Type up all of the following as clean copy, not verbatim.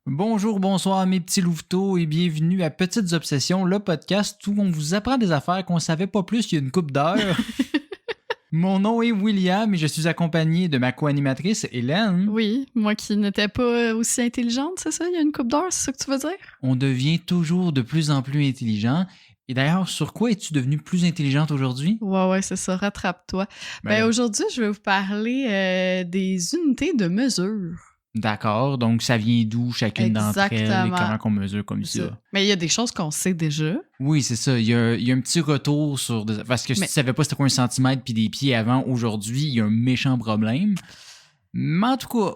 Bonjour, bonsoir mes petits louveteaux et bienvenue à Petites Obsessions, le podcast où on vous apprend des affaires qu'on savait pas plus il y a une couple d'heures. Mon nom est William et je suis accompagné de ma co-animatrice Hélène. Oui, moi qui n'étais pas aussi intelligente, c'est ça? Il y a une couple d'heures, c'est ça que tu veux dire? On devient toujours de plus en plus intelligent. Et d'ailleurs, sur quoi es-tu devenue plus intelligente aujourd'hui? Ouais, c'est ça, rattrape-toi. Aujourd'hui, je vais vous parler des unités de mesure. D'accord, donc ça vient d'où chacune d'entre elles et comment on mesure comme ça? Mais il y a des choses qu'on sait déjà. Oui, c'est ça. Il y a un petit retour sur... Parce que si tu savais pas c'était quoi un centimètre puis des pieds avant, aujourd'hui, il y a un méchant problème. Mais en tout cas...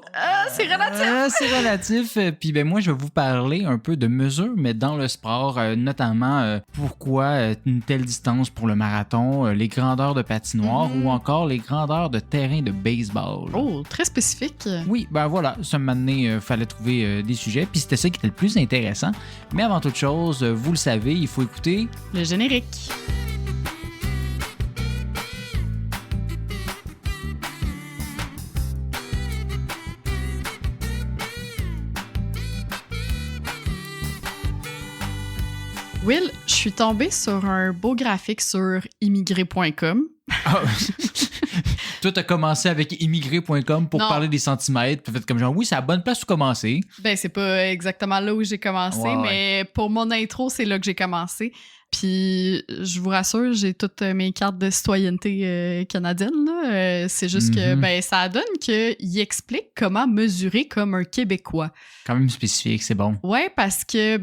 c'est relatif! C'est relatif. Puis moi, je vais vous parler un peu de mesures, mais dans le sport, notamment pourquoi une telle distance pour le marathon, les grandeurs de patinoire ou encore les grandeurs de terrain de baseball. Oh, très spécifique. Oui, ben voilà, ça m'a donné, fallait trouver des sujets, puis c'était ça qui était le plus intéressant. Mais avant toute chose, vous le savez, il faut écouter... le générique. Will, je suis tombée sur un beau graphique sur immigré.com. Ah. Toi, t'as commencé avec immigré.com pour parler des centimètres, puis fait comme genre, oui, c'est la bonne place où commencer. Ben, c'est pas exactement là où j'ai commencé, mais pour mon intro, c'est là que j'ai commencé. Puis, je vous rassure, j'ai toutes mes cartes de citoyenneté canadienne. Là. C'est juste que ça donne qu'il explique comment mesurer comme un Québécois. Quand même spécifique, c'est bon. Ouais, parce que,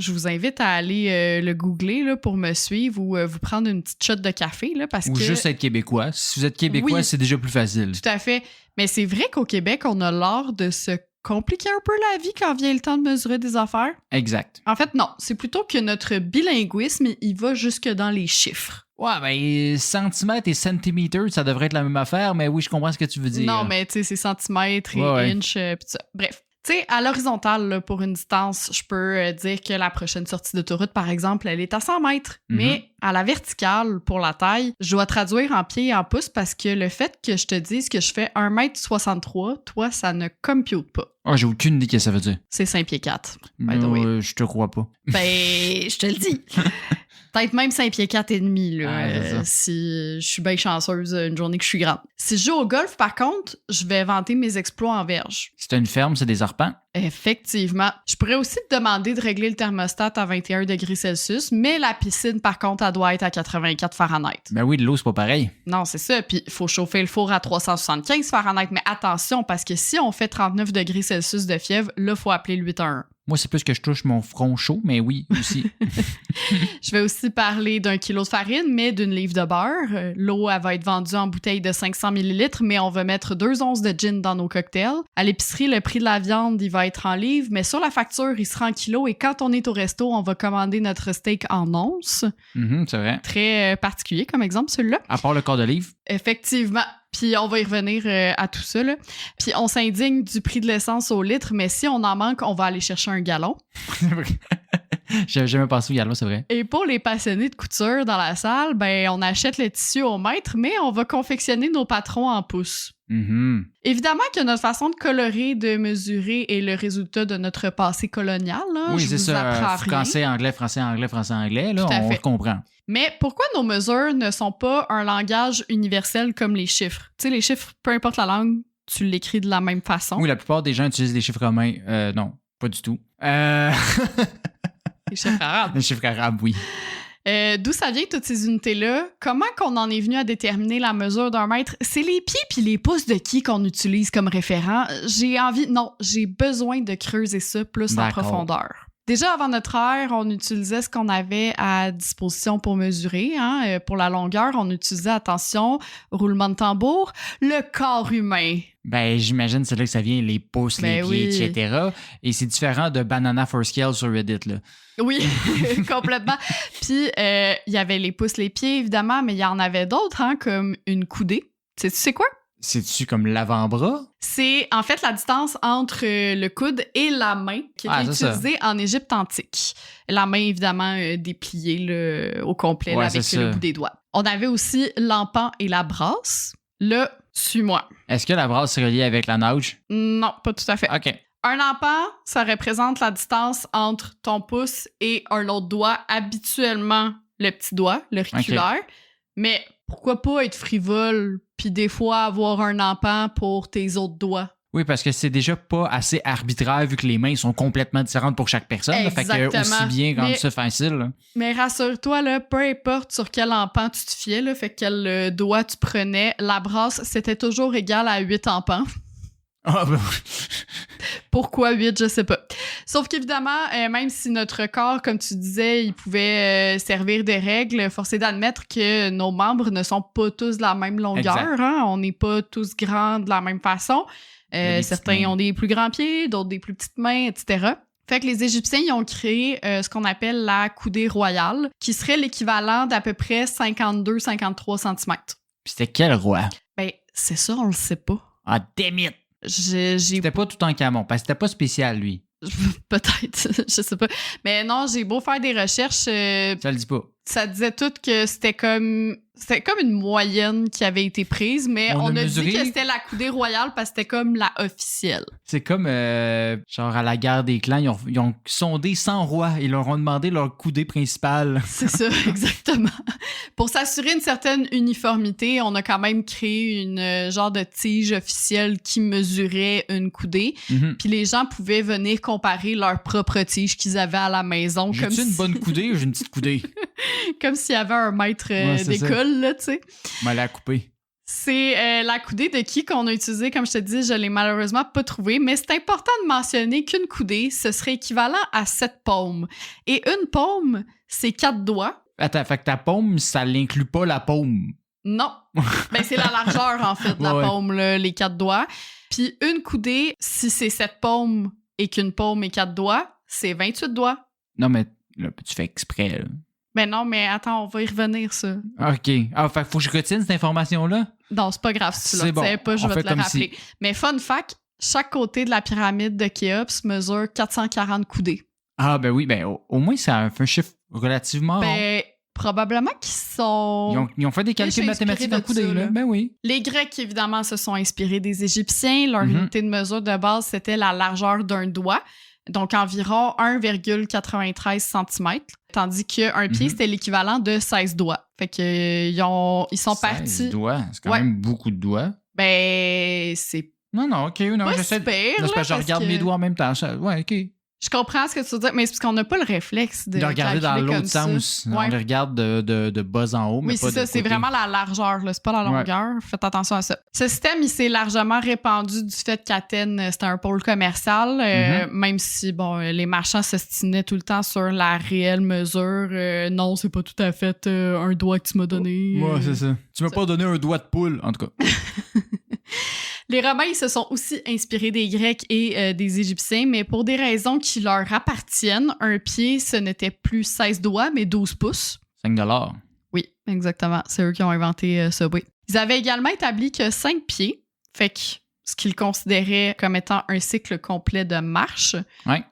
je vous invite à aller le googler là, pour me suivre ou vous prendre une petite shot de café. Là, ou juste être québécois. Si vous êtes québécois, c'est déjà plus facile. Tout à fait. Mais c'est vrai qu'au Québec, on a l'art de se compliquer un peu la vie quand vient le temps de mesurer des affaires. Exact. En fait, non. C'est plutôt que notre bilinguisme, il va jusque dans les chiffres. Ouais, centimètres et centimètres, ça devrait être la même affaire, mais oui, je comprends ce que tu veux dire. Non, mais tu sais, c'est centimètres et inches, pis ça. Bref. Tu sais, à l'horizontale, là, pour une distance, je peux dire que la prochaine sortie d'autoroute, par exemple, elle est à 100 mètres. Mais à la verticale, pour la taille, je dois traduire en pieds et en pouces parce que le fait que je te dise que je fais 1,63 m, toi, ça ne compute pas. Ah, j'ai aucune idée ce que ça veut dire. C'est 5 pieds 4. Je te crois pas. Je te le dis. Peut-être même 5 pieds 4 et demi, là, si je suis bien chanceuse une journée que je suis grande. Si je joue au golf, par contre, je vais vanter mes exploits en verge. Si t'as une ferme, c'est des arpents? Effectivement. Je pourrais aussi te demander de régler le thermostat à 21 degrés Celsius, mais la piscine, par contre, elle doit être à 84 Fahrenheit. Ben oui, de l'eau, c'est pas pareil. Non, c'est ça. Puis, il faut chauffer le four à 375 Fahrenheit. Mais attention, parce que si on fait 39 degrés Celsius de fièvre, là, il faut appeler le 811. Moi, c'est plus que je touche mon front chaud, mais oui, aussi. Je vais aussi parler d'1 kilo de farine, mais d'une livre de beurre. L'eau, elle va être vendue en bouteille de 500 ml, mais on va mettre 2 onces de gin dans nos cocktails. À l'épicerie, le prix de la viande, il va être en livres, mais sur la facture, il sera en kilos. Et quand on est au resto, on va commander notre steak en onces. C'est vrai. Très particulier comme exemple, celui-là. À part le quart de livre. Effectivement. Puis on va y revenir à tout ça. Là. Puis on s'indigne du prix de l'essence au litre, mais si on en manque, on va aller chercher un gallon. J'avais jamais pensé au gallon, c'est vrai. Et pour les passionnés de couture dans la salle, on achète le tissu au mètre, mais on va confectionner nos patrons en pouces. Évidemment que notre façon de colorer, de mesurer est le résultat de notre passé colonial. Là. Oui, c'est ça. Français, anglais, français, anglais, français, anglais. Là, on comprend. Mais pourquoi nos mesures ne sont pas un langage universel comme les chiffres? Tu sais, les chiffres, peu importe la langue, tu l'écris de la même façon. Oui, la plupart des gens utilisent les chiffres romains. Non, pas du tout. Les chiffres arabes. Les chiffres arabes, oui. D'où ça vient toutes ces unités-là? Comment qu'on en est venu à déterminer la mesure d'un mètre? C'est les pieds puis les pouces de qui qu'on utilise comme référent? J'ai besoin de creuser ça plus en profondeur. Déjà, avant notre ère, on utilisait ce qu'on avait à disposition pour mesurer. Pour la longueur, on utilisait, attention, roulement de tambour, le corps humain. J'imagine c'est là que ça vient, les pouces, les pieds, etc. Et c'est différent de Banana for Scale sur Reddit, là. Oui, complètement. Puis, il y avait les pouces, les pieds, évidemment, mais il y en avait d'autres, comme une coudée. Tu sais quoi? C'est-tu comme l'avant-bras? C'est en fait la distance entre le coude et la main qui était utilisée en Égypte antique. La main, évidemment, dépliée là, au complet là, avec le bout des doigts. On avait aussi l'empan et la brasse. Là, suis-moi. Est-ce que la brasse est reliée avec la nage? Non, pas tout à fait. OK. Un empan, ça représente la distance entre ton pouce et un autre doigt, habituellement le petit doigt, l'auriculaire. Okay. Mais pourquoi pas être frivole puis des fois avoir un empan pour tes autres doigts? Oui, parce que c'est déjà pas assez arbitraire vu que les mains sont complètement différentes pour chaque personne. Exactement. Là, fait que aussi bien rendre ça facile. Là. Mais rassure-toi, là, peu importe sur quel empan tu te fiais, là, fait quel doigt tu prenais, la brasse, c'était toujours égal à 8 empans. Ah ben... Pourquoi 8, je sais pas. Sauf qu'évidemment, même si notre corps, comme tu disais, il pouvait servir de règle, force est d'admettre que nos membres ne sont pas tous de la même longueur. Hein? On n'est pas tous grands de la même façon. Certains ont des plus grands pieds, d'autres des plus petites mains, etc. Fait que les Égyptiens, ils ont créé ce qu'on appelle la coudée royale, qui serait l'équivalent d'à peu près 52-53 cm. Puis c'était quel roi? Ben, c'est ça, on le sait pas. Ah, damn it! C'était pas Toutankhamon, parce que c'était pas spécial, lui. Peut-être, je sais pas. Mais non, j'ai beau faire des recherches... Ça le dit pas. Ça disait tout que c'était comme une moyenne qui avait été prise, mais on a dit que c'était la coudée royale parce que c'était comme la officielle. C'est comme, genre, à la guerre des clans, ils ont sondé 100 rois et leur ont demandé leur coudée principale. C'est ça, exactement. Pour s'assurer une certaine uniformité, on a quand même créé une genre de tige officielle qui mesurait une coudée. Mm-hmm. Puis les gens pouvaient venir comparer leur propre tige qu'ils avaient à la maison. J'ai-tu une bonne coudée ou j'ai une petite coudée? Comme s'il y avait un maître d'école, là, tu sais. Mais elle a coupé. C'est la coudée de qui qu'on a utilisée, comme je te dis, je l'ai malheureusement pas trouvée, mais c'est important de mentionner qu'une coudée, ce serait équivalent à 7 paumes. Et une paume, c'est 4 doigts. Attends, fait que ta paume, ça l'inclut pas la paume? Non. Ben, c'est la largeur, en fait, de la paume, là, les 4 doigts. Puis une coudée, si c'est 7 paumes et qu'une paume et 4 doigts, c'est 28 doigts. Non, mais là, tu fais exprès, là. Ben non, mais attends, on va y revenir, ça. OK. Ah, fait qu'il faut que je retienne cette information-là? Non, c'est pas grave si tu le sais pas, je vais te le rappeler. Si... Mais fun fact, chaque côté de la pyramide de Khéops mesure 440 coudées. Ah, ben oui, ben au moins, c'est un chiffre relativement... Ben, probablement qu'ils sont... Ils ont fait des calculs mathématiques en coudées, là. Ben oui. Les Grecs, évidemment, se sont inspirés des Égyptiens. Leur unité de mesure de base, c'était la largeur d'un doigt. Donc, environ 1,93 cm. Tandis qu'un pied, c'était l'équivalent de 16 doigts. Fait que ils sont 16 partis... 16 doigts? C'est quand même beaucoup de doigts. Ben, c'est... Non, OK. Non, j'essaie... Non, c'est parce que je regarde mes doigts en même temps. Ouais, OK. Je comprends ce que tu veux dire, mais c'est parce qu'on n'a pas le réflexe de regarder dans l'autre sens. Ouais. On les regarde de bas en haut, mais oui, pas de c'est ça, c'est vraiment la largeur, là, c'est pas la longueur. Ouais. Faites attention à ça. Ce système, il s'est largement répandu du fait qu'Athènes, c'était un pôle commercial, même si, bon, les marchands s'ostinaient tout le temps sur la réelle mesure. Non, c'est pas tout à fait un doigt que tu m'as donné. Ouais, c'est ça. Tu m'as pas donné un doigt de poule, en tout cas. Les Romains, ils se sont aussi inspirés des Grecs et des Égyptiens, mais pour des raisons qui leur appartiennent, un pied, ce n'était plus 16 doigts, mais 12 pouces. 5$. Oui, exactement. C'est eux qui ont inventé ce bruit. Ils avaient également établi que 5 pieds, fait que ce qu'ils considéraient comme étant un cycle complet de marche,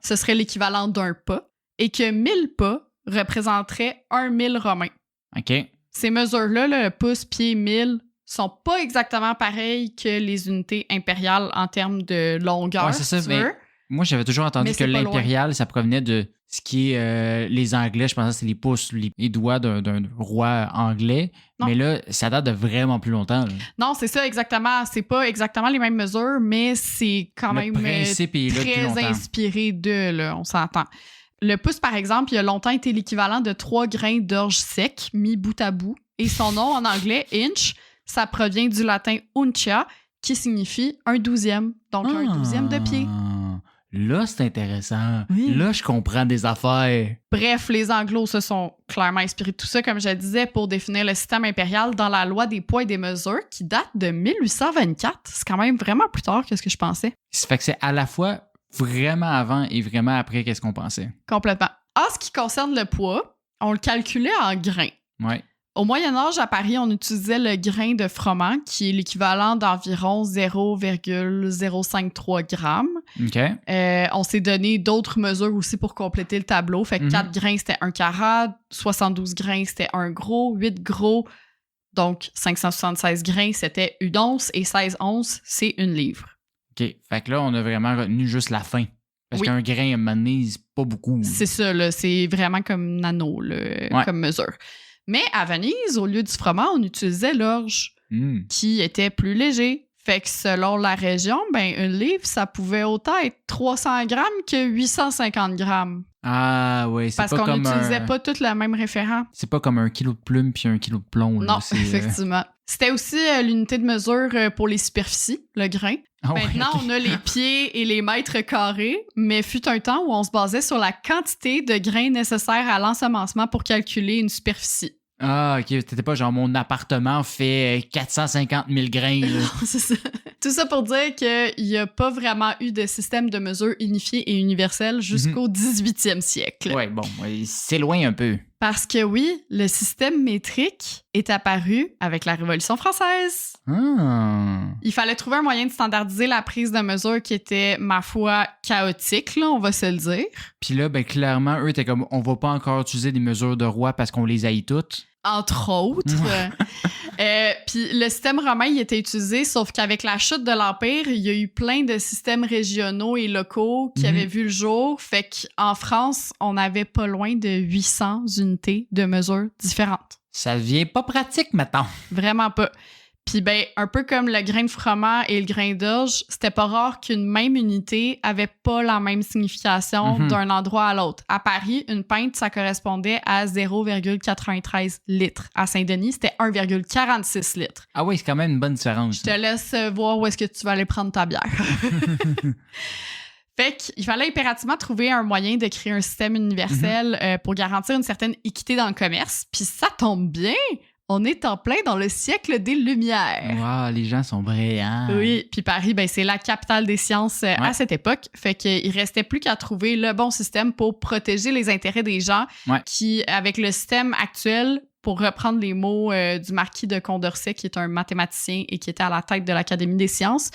ce serait l'équivalent d'un pas, et que 1000 pas représenteraient 1000 romains. OK. Ces mesures-là, le pouce, pied, 1000... sont pas exactement pareilles que les unités impériales en termes de longueur. Ouais, c'est ça. Mais moi, j'avais toujours entendu que l'impérial, ça provenait de ce qui est les Anglais. Je pensais que c'était les pouces, les doigts d'un roi anglais. Non. Mais là, ça date de vraiment plus longtemps. Là. Non, c'est ça, exactement. C'est pas exactement les mêmes mesures, mais c'est quand même très inspiré de, là, on s'entend. Le pouce, par exemple, il a longtemps été l'équivalent de 3 grains d'orge sec mis bout à bout. Et son nom en anglais, inch, ça provient du latin uncia, qui signifie un 12e, donc un 12e de pied. Là, c'est intéressant. Oui. Là, je comprends des affaires. Bref, les Anglos se sont clairement inspirés de tout ça, comme je disais, pour définir le système impérial dans la loi des poids et des mesures, qui date de 1824. C'est quand même vraiment plus tard que ce que je pensais. Ça fait que c'est à la fois vraiment avant et vraiment après qu'est-ce qu'on pensait. Complètement. En ce qui concerne le poids, on le calculait en grains. Ouais. Au Moyen-Âge, à Paris, on utilisait le grain de froment, qui est l'équivalent d'environ 0,053 grammes. OK. On s'est donné d'autres mesures aussi pour compléter le tableau. Fait que 4 grains, c'était 1 carat, 72 grains, c'était 1 gros, 8 gros, donc 576 grains, c'était une once, et 16 onces, c'est 1 livre. OK. Fait que là, on a vraiment retenu juste la fin. Parce qu'un grain, à un moment donné, c'est pas beaucoup. C'est ça, là. C'est vraiment comme nano, là, comme mesure. Mais à Venise, au lieu du froment, on utilisait l'orge, qui était plus léger. Fait que selon la région, ben une livre, ça pouvait autant être 300 grammes que 850 grammes. Ah oui, c'est parce pas comme qu'on n'utilisait pas tous le même référent. C'est pas comme 1 kilo de plume puis 1 kilo de plomb. Là, non, effectivement. C'était aussi l'unité de mesure pour les superficies, le grain. Maintenant, on a les pieds et les mètres carrés, mais fut un temps où on se basait sur la quantité de grains nécessaires à l'ensemencement pour calculer une superficie. Ah, OK. C'était pas genre mon appartement fait 450 000 grains. Là. Non, c'est ça. Tout ça pour dire qu'il n'y a pas vraiment eu de système de mesure unifié et universel jusqu'au 18e siècle. Oui, bon, c'est loin un peu. Parce que oui, le système métrique est apparu avec la Révolution française. Il fallait trouver un moyen de standardiser la prise de mesure qui était, ma foi, chaotique, là, on va se le dire. Puis là, ben clairement, eux étaient comme, on va pas encore utiliser des mesures de roi parce qu'on les haït toutes. Entre autres. Puis le système romain, il était utilisé, sauf qu'avec la chute de l'Empire, il y a eu plein de systèmes régionaux et locaux qui avaient vu le jour. Fait qu'en France, on avait pas loin de 800 unités de mesure différentes. Ça devient pas pratique, maintenant. Vraiment pas. Puis ben, un peu comme le grain de froment et le grain d'orge, c'était pas rare qu'une même unité avait pas la même signification d'un endroit à l'autre. À Paris, une pinte, ça correspondait à 0,93 litres. À Saint-Denis, c'était 1,46 litres. Ah oui, c'est quand même une bonne différence. Je te laisse voir où est-ce que tu vas aller prendre ta bière. Fait qu'il fallait impérativement trouver un moyen de créer un système universel pour garantir une certaine équité dans le commerce. Puis ça tombe bien! On est en plein dans le siècle des Lumières. Wow, les gens sont brillants. Oui, puis Paris, ben, c'est la capitale des sciences à cette époque. Fait qu'il restait plus qu'à trouver le bon système pour protéger les intérêts des gens qui, avec le système actuel, pour reprendre les mots du marquis de Condorcet, qui est un mathématicien et qui était à la tête de l'Académie des sciences,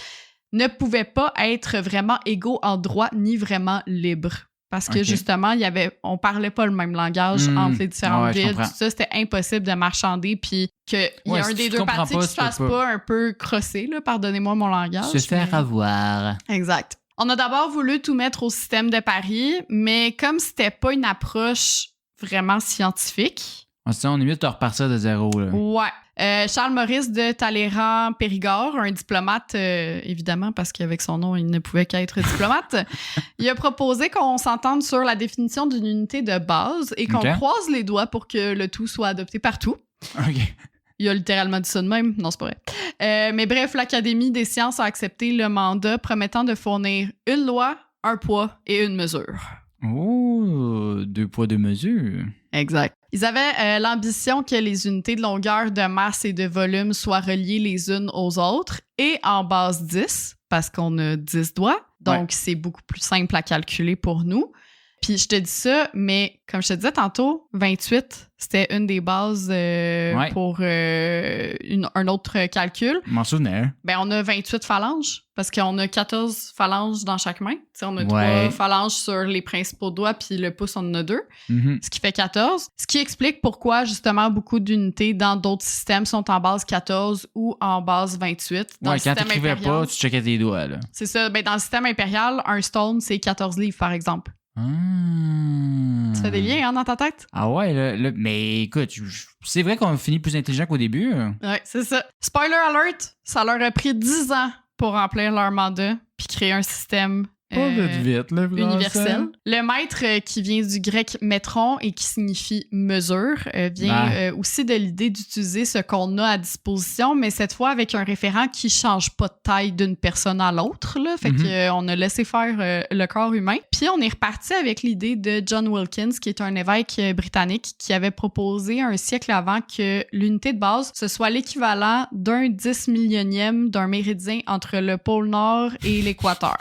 ne pouvaient pas être vraiment égaux en droit ni vraiment libres. Parce que justement, on parlait pas le même langage entre les différentes villes. Tout ça, c'était impossible de marchander. Puis qu'il y a un des deux parties qui se fasse pas un peu crosser, là, pardonnez-moi mon langage. Se faire avoir. Exact. On a d'abord voulu tout mettre au système de Paris, mais comme c'était pas une approche vraiment scientifique. On est mieux de repartir de zéro. Là. Ouais. Charles-Maurice de Talleyrand-Périgord, un diplomate, évidemment, parce qu'avec son nom, il ne pouvait qu'être diplomate, il a proposé qu'on s'entende sur la définition d'une unité de base et qu'on croise les doigts pour que le tout soit adopté partout. OK. Il a littéralement dit ça de même. Non, c'est pas vrai. Mais bref, l'Académie des sciences a accepté le mandat promettant de fournir une loi, un poids et une mesure. Oh, 2 poids, 2 mesures. Exact. Ils avaient l'ambition que les unités de longueur, de masse et de volume soient reliées les unes aux autres et en base 10, parce qu'on a 10 doigts. Donc, c'est beaucoup plus simple à calculer pour nous. Puis je te dis ça, mais comme je te disais tantôt, 28, c'était une des bases pour un autre calcul. Je m'en souvenais. Ben, on a 28 phalanges parce qu'on a 14 phalanges dans chaque main. T'sais, on a 3 phalanges sur les principaux doigts, puis le pouce, on en a 2. Ce qui fait 14. Ce qui explique pourquoi, justement, beaucoup d'unités dans d'autres systèmes sont en base 14 ou en base 28. Dans le quand système t'écrivais impérial, pas, tu checkais tes doigts. Là. C'est ça. Ben, dans le système impérial, un stone, c'est 14 livres, par exemple. Tu fais des liens dans ta tête? Ah ouais, là, mais écoute, c'est vrai qu'on finit plus intelligent qu'au début. Ouais, c'est ça. Spoiler alert, ça leur a pris 10 ans pour remplir leur mandat puis créer un système universel. Le mètre, qui vient du grec métron et qui signifie mesure, vient aussi de l'idée d'utiliser ce qu'on a à disposition, mais cette fois avec un référent qui change pas de taille d'une personne à l'autre. Là. Fait qu'on a laissé faire le corps humain. Puis on est reparti avec l'idée de John Wilkins, qui est un évêque britannique qui avait proposé un siècle avant que l'unité de base, ce soit l'équivalent d'un 10 millionième d'un méridien entre le pôle Nord et l'équateur.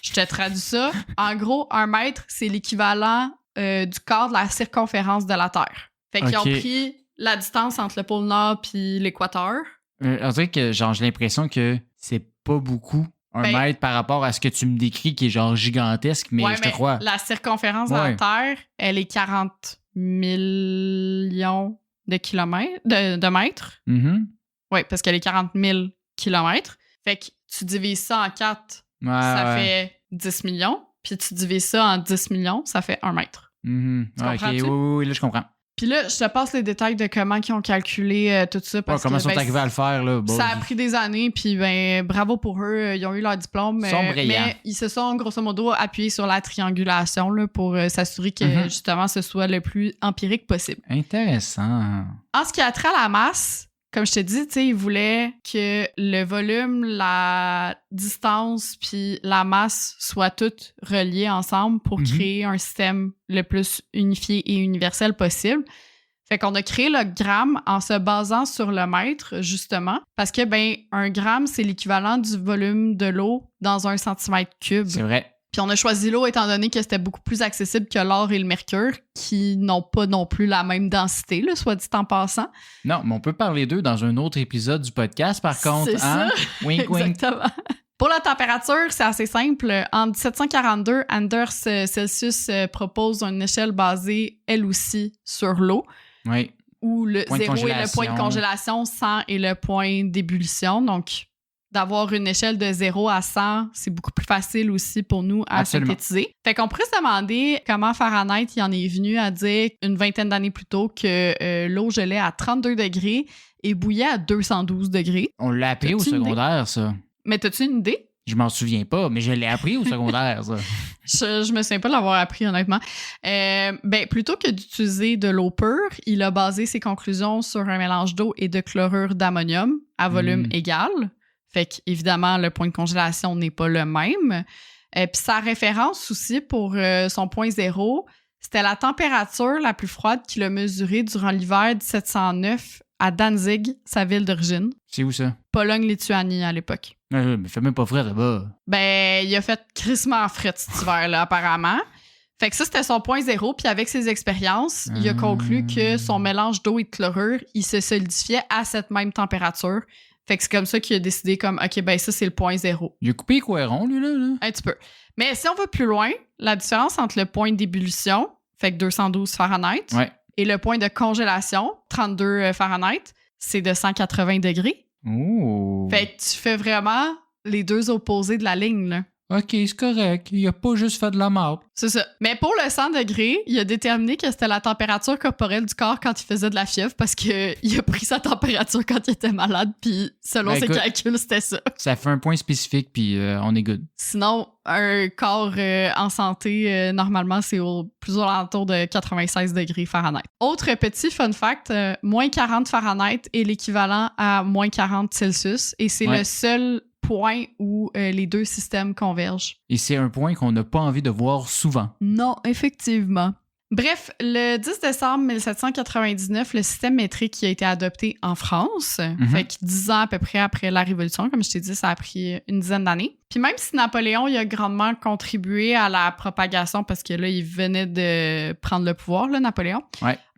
Je te traduis ça. En gros, 1 mètre, c'est l'équivalent du quart de la circonférence de la Terre. Fait qu'ils ont pris la distance entre le pôle Nord puis l'équateur. On dirait que j'ai l'impression que c'est pas beaucoup, 1 mètre par rapport à ce que tu me décris, qui est genre gigantesque, mais je te crois. La circonférence de la Terre, elle est 40 millions de kilomètres, de mètres. Oui, parce qu'elle est 40 000 kilomètres. Fait que tu divises ça en 4, Ouais, ça ouais. fait 10 millions. Puis tu divises ça en 10 millions, ça fait 1 mètre. Mhm. Tu Ok, comprends-tu? oui, là, je comprends. Puis là, je te passe les détails de comment ils ont calculé tout ça. Parce Comment que, ils sont arrivés à le faire, là? Bon, ça a pris des années, puis ben bravo pour eux, ils ont eu leur diplôme. Ils sont brillants. Mais ils se sont grosso modo appuyés sur la triangulation là, pour s'assurer que justement ce soit le plus empirique possible. Intéressant. En ce qui a trait à la masse, comme je te dis, tu sais, ils voulaient que le volume, la distance puis la masse soient toutes reliées ensemble pour créer un système le plus unifié et universel possible. Fait qu'on a créé le gramme en se basant sur le mètre, justement, parce que, ben, un gramme, c'est l'équivalent du volume de l'eau dans un centimètre cube. C'est vrai. Puis on a choisi l'eau étant donné que c'était beaucoup plus accessible que l'or et le mercure, qui n'ont pas non plus la même densité, là, soit dit en passant. Non, mais on peut parler d'eux dans un autre épisode du podcast, par contre. C'est hein? ça. Wink, wink. Exactement. Pour la température, c'est assez simple. En 1742, Anders Celsius propose une échelle basée, elle aussi, sur l'eau. Oui. Où le Point de 0 est le point de congélation, 100 est le point d'ébullition. Donc, d'avoir une échelle de 0 à 100, c'est beaucoup plus facile aussi pour nous à synthétiser. Fait qu'on pourrait se demander comment Fahrenheit il en est venu à dire une vingtaine d'années plus tôt que l'eau gelait à 32 degrés et bouillait à 212 degrés. On l'a appris au secondaire, ça. Mais t'as-tu une idée? Je m'en souviens pas, mais je l'ai appris au secondaire, ça. Je me souviens pas de l'avoir appris, honnêtement. Ben, plutôt que d'utiliser de l'eau pure, il a basé ses conclusions sur un mélange d'eau et de chlorure d'ammonium à volume égal. Fait qu'évidemment, le point de congélation n'est pas le même. Puis sa référence aussi pour son point zéro, c'était la température la plus froide qu'il a mesurée durant l'hiver 1709 à Danzig, sa ville d'origine. C'est où ça? Pologne-Lituanie à l'époque. Mais fait même pas frais là-bas. Ben, il a fait crissement fret cet hiver-là, apparemment. Fait que ça, c'était son point zéro. Puis avec ses expériences, il a conclu que son mélange d'eau et de chlorure, il se solidifiait à cette même température. Fait que c'est comme ça qu'il a décidé comme, OK, ben ça, c'est le point zéro. Il a coupé les coirons, lui, là. Un petit peu. Mais si on va plus loin, la différence entre le point d'ébullition, fait que 212 Fahrenheit, et le point de congélation, 32 Fahrenheit, c'est de 180 degrés. Oh. Fait que tu fais vraiment les deux opposés de la ligne, là. OK, c'est correct. Il a pas juste fait de la marde. C'est ça. Mais pour le 100 degrés, il a déterminé que c'était la température corporelle du corps quand il faisait de la fièvre parce qu'il a pris sa température quand il était malade, puis selon ses calculs, c'était ça. Ça fait un point spécifique, puis on est good. Sinon, un corps en santé, normalement, c'est plus aux alentours de 96 degrés Fahrenheit. Autre petit fun fact, moins 40 Fahrenheit est l'équivalent à moins 40 Celsius, et c'est le seul point où les deux systèmes convergent. Et c'est un point qu'on n'a pas envie de voir souvent. Non, effectivement. Bref, le 10 décembre 1799, le système métrique qui a été adopté en France, fait que 10 ans à peu près après la Révolution, comme je t'ai dit, ça a pris une dizaine d'années. Puis même si Napoléon il a grandement contribué à la propagation, parce que là, il venait de prendre le pouvoir, là, Napoléon,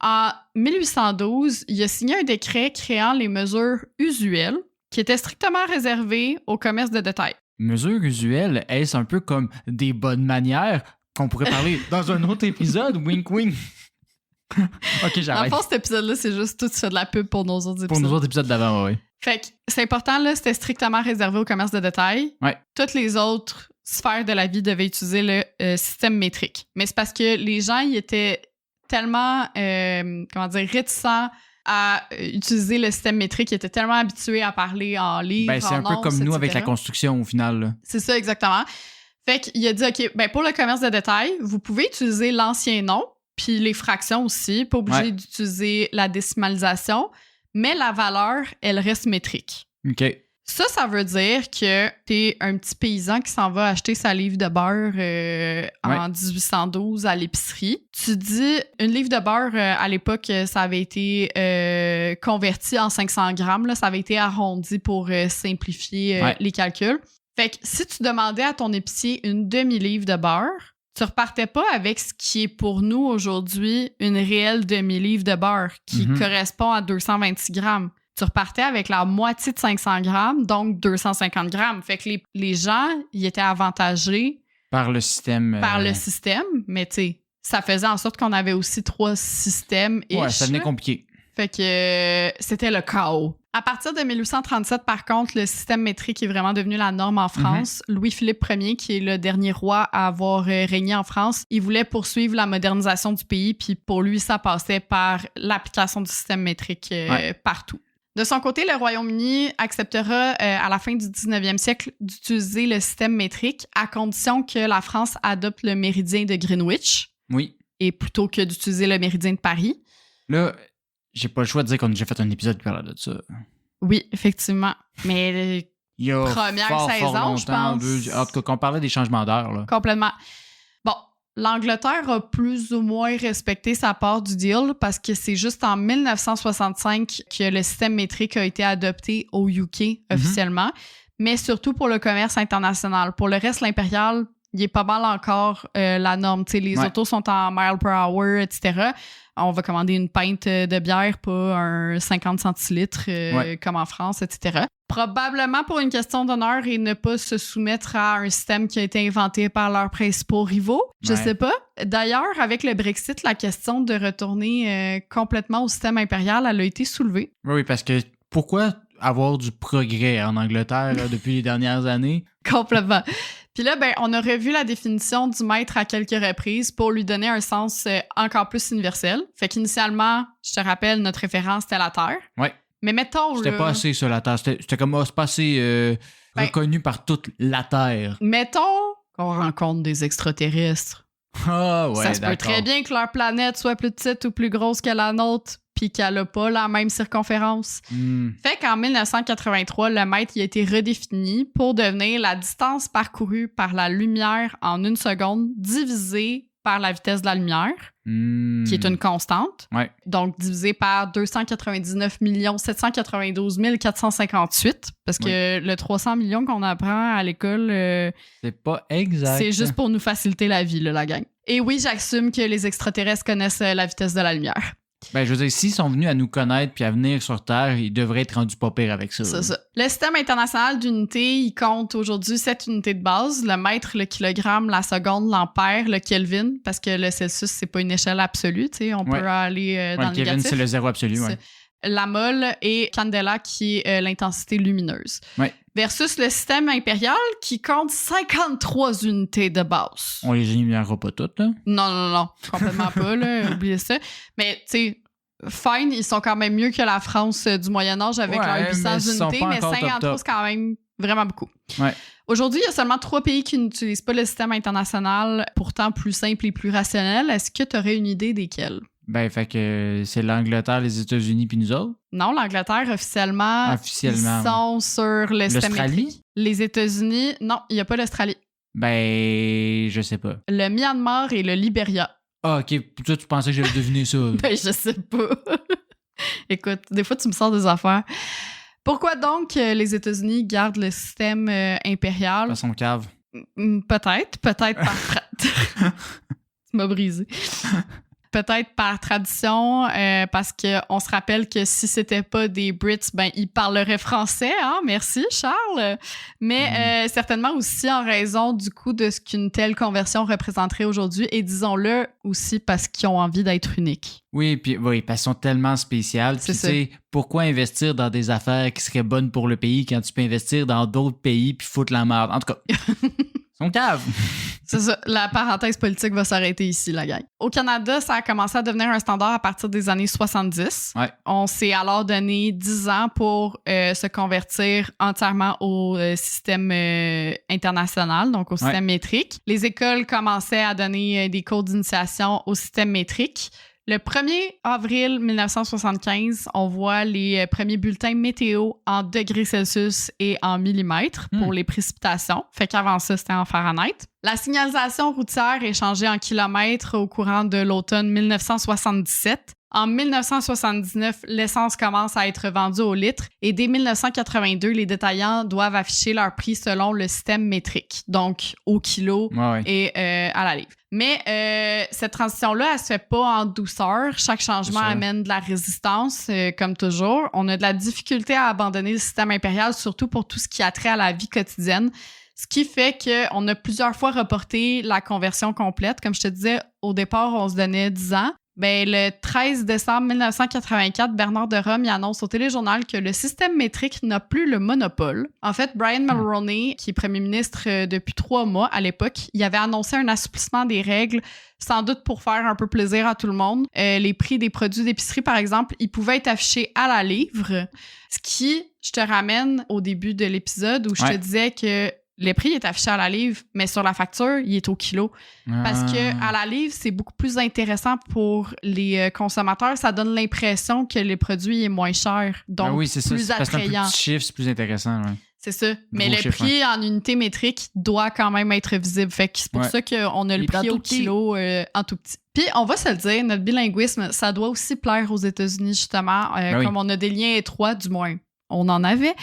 en 1812, il a signé un décret créant les mesures usuelles qui était strictement réservé au commerce de détail. Mesures usuelles, est-ce un peu comme des bonnes manières qu'on pourrait parler dans un autre épisode? Wink, wink. OK, j'arrête. En fait, cet épisode-là, c'est juste tout fait de la pub pour nos autres épisodes. Pour nos autres épisodes d'avant, oui. Fait que c'est important, là, c'était strictement réservé au commerce de détail. Toutes les autres sphères de la vie devaient utiliser le système métrique. Mais c'est parce que les gens, ils étaient tellement, réticents à utiliser le système métrique, ils étaient tellement habitués à parler en livres, c'est un peu comme nous avec la construction, au final. Là. C'est ça, exactement. Fait qu'il a dit, OK, ben pour le commerce de détail, vous pouvez utiliser l'ancien nom, puis les fractions aussi, pas obligé d'utiliser la décimalisation, mais la valeur, elle reste métrique. OK. Ça veut dire que t'es un petit paysan qui s'en va acheter sa livre de beurre en 1812 à l'épicerie. Tu dis, une livre de beurre, à l'époque, ça avait été converti en 500 grammes. Là, ça avait été arrondi pour simplifier les calculs. Fait que si tu demandais à ton épicier une demi-livre de beurre, tu repartais pas avec ce qui est pour nous aujourd'hui une réelle demi-livre de beurre qui correspond à 226 grammes. Tu repartais avec la moitié de 500 grammes, donc 250 grammes. Fait que les gens, ils étaient avantagés par le système. Par le système, mais tu sais, ça faisait en sorte qu'on avait aussi 3 systèmes. Ouais, ça devenait compliqué. Fait que c'était le chaos. À partir de 1837, par contre, le système métrique est vraiment devenu la norme en France. Louis-Philippe Ier, qui est le dernier roi à avoir régné en France, il voulait poursuivre la modernisation du pays, puis pour lui, ça passait par l'application du système métrique partout. De son côté, le Royaume-Uni acceptera à la fin du 19e siècle d'utiliser le système métrique à condition que la France adopte le méridien de Greenwich. Oui. Et plutôt que d'utiliser le méridien de Paris. Là, j'ai pas le choix de dire qu'on a déjà fait un épisode qui parlait de ça. Oui, effectivement. Mais il y a première saison, je pense. En tout cas, qu'on parlait des changements d'heure. Là. Complètement. Bon, l'Angleterre a plus ou moins respecté sa part du deal parce que c'est juste en 1965 que le système métrique a été adopté au UK officiellement, mais surtout pour le commerce international. Pour le reste, l'impérial, il est pas mal encore la norme. T'sais, les autos sont en miles per hour, etc. On va commander une pinte de bière, pas un 50 centilitres comme en France, etc. Probablement pour une question d'honneur et ne pas se soumettre à un système qui a été inventé par leurs principaux rivaux. Je sais pas. D'ailleurs, avec le Brexit, la question de retourner complètement au système impérial, elle a été soulevée. Oui, parce que pourquoi avoir du progrès en Angleterre là, depuis les dernières années? Complètement. Puis là, on a revu la définition du maître à quelques reprises pour lui donner un sens encore plus universel. Fait qu'initialement, je te rappelle, notre référence, c'était la Terre. Oui. Mais mettons, c'était pas assez ça, la Terre. C'était comme, c'est pas assez reconnu par toute la Terre. Mettons qu'on rencontre des extraterrestres. Ah ouais, ça se peut très bien que leur planète soit plus petite ou plus grosse que la nôtre, puis qu'elle a pas la même circonférence. Fait qu'en 1983, le mètre il a été redéfini pour devenir la distance parcourue par la lumière en 1 seconde divisée par la vitesse de la lumière, qui est une constante. Ouais. Donc, divisé par 299 792 458, parce que le 300 millions qu'on apprend à l'école... c'est pas exact. C'est juste pour nous faciliter la vie, là, la gang. Et oui, j'assume que les extraterrestres connaissent la vitesse de la lumière. Ben, je veux dire, s'ils sont venus à nous connaître puis à venir sur Terre, ils devraient être rendus pas pires avec ça. C'est ça. Le système international d'unités, il compte aujourd'hui 7 unités de base. Le mètre, le kilogramme, la seconde, l'ampère, le Kelvin, parce que le Celsius, c'est pas une échelle absolue, tu sais, on peut aller dans le Kelvin, négatif. c'est le zéro absolu, La mole et candela, qui est l'intensité lumineuse. Ouais. Versus le système impérial, qui compte 53 unités de base. On les énumérera pas toutes, là? Non, complètement pas, là, oubliez ça. Mais, tu sais, fine, ils sont quand même mieux que la France du Moyen-Âge avec leurs 800 unités, mais 53, c'est quand même vraiment beaucoup. Ouais. Aujourd'hui, il y a seulement 3 pays qui n'utilisent pas le système international, pourtant plus simple et plus rationnel. Est-ce que tu aurais une idée desquels? Ben, fait que c'est l'Angleterre, les États-Unis puis nous autres? Non, l'Angleterre, officiellement ils sont sur le système métrique. Les États-Unis, non, il n'y a pas l'Australie. Ben, je sais pas. Le Myanmar et le Libéria. Ah, OK. Toi, tu pensais que j'avais deviné ça? Ben, je sais pas. Écoute, des fois, tu me sors des affaires. Pourquoi donc les États-Unis gardent le système impérial? Façon cave. Peut-être par... Tu m'as brisé. Peut-être par tradition, parce qu'on se rappelle que si c'était pas des Brits, ben ils parleraient français, hein? Merci, Charles. Mais certainement aussi en raison du coût de ce qu'une telle conversion représenterait aujourd'hui, et disons-le aussi parce qu'ils ont envie d'être uniques. Oui, parce qu'ils sont tellement spéciales. Puis tu sais, pourquoi investir dans des affaires qui seraient bonnes pour le pays quand tu peux investir dans d'autres pays puis foutre la merde? En tout cas, son cave. C'est ça, la parenthèse politique va s'arrêter ici, la gang. Au Canada, ça a commencé à devenir un standard à partir des années 70. Ouais. On s'est alors donné 10 ans pour se convertir entièrement au système international, donc au système métrique. Les écoles commençaient à donner des cours d'initiation au système métrique. Le 1er avril 1975, on voit les premiers bulletins météo en degrés Celsius et en millimètres pour les précipitations. Fait qu'avant ça, c'était en Fahrenheit. La signalisation routière est changée en kilomètres au courant de l'automne 1977. En 1979, l'essence commence à être vendue au litre et dès 1982, les détaillants doivent afficher leur prix selon le système métrique, donc au kilo et à la livre. Mais cette transition-là, elle se fait pas en douceur. Chaque changement amène de la résistance, comme toujours. On a de la difficulté à abandonner le système impérial, surtout pour tout ce qui a trait à la vie quotidienne. Ce qui fait qu'on a plusieurs fois reporté la conversion complète. Comme je te disais, au départ, on se donnait 10 ans. Ben, le 13 décembre 1984, Bernard de Rome il annonce au téléjournal que le système métrique n'a plus le monopole. En fait, Brian Mulroney, qui est premier ministre depuis 3 mois à l'époque, il avait annoncé un assouplissement des règles, sans doute pour faire un peu plaisir à tout le monde. Les prix des produits d'épicerie, par exemple, ils pouvaient être affichés à la livre, ce qui, je te ramène au début de l'épisode où je te disais que le prix est affiché à la livre, mais sur la facture, il est au kilo. Parce que à la livre, c'est beaucoup plus intéressant pour les consommateurs. Ça donne l'impression que le produit est moins cher. Donc, oui, c'est plus ça. Parce qu'un attrayant. petit chiffre, c'est plus intéressant. Ouais. C'est ça. Mais Gros le chiffre, prix en unité métrique doit quand même être visible. Fait que c'est pour ça qu'on a le prix au kilo en tout petit. Puis, on va se le dire, notre bilinguisme, ça doit aussi plaire aux États-Unis, justement. Comme on a des liens étroits, du moins. On en avait.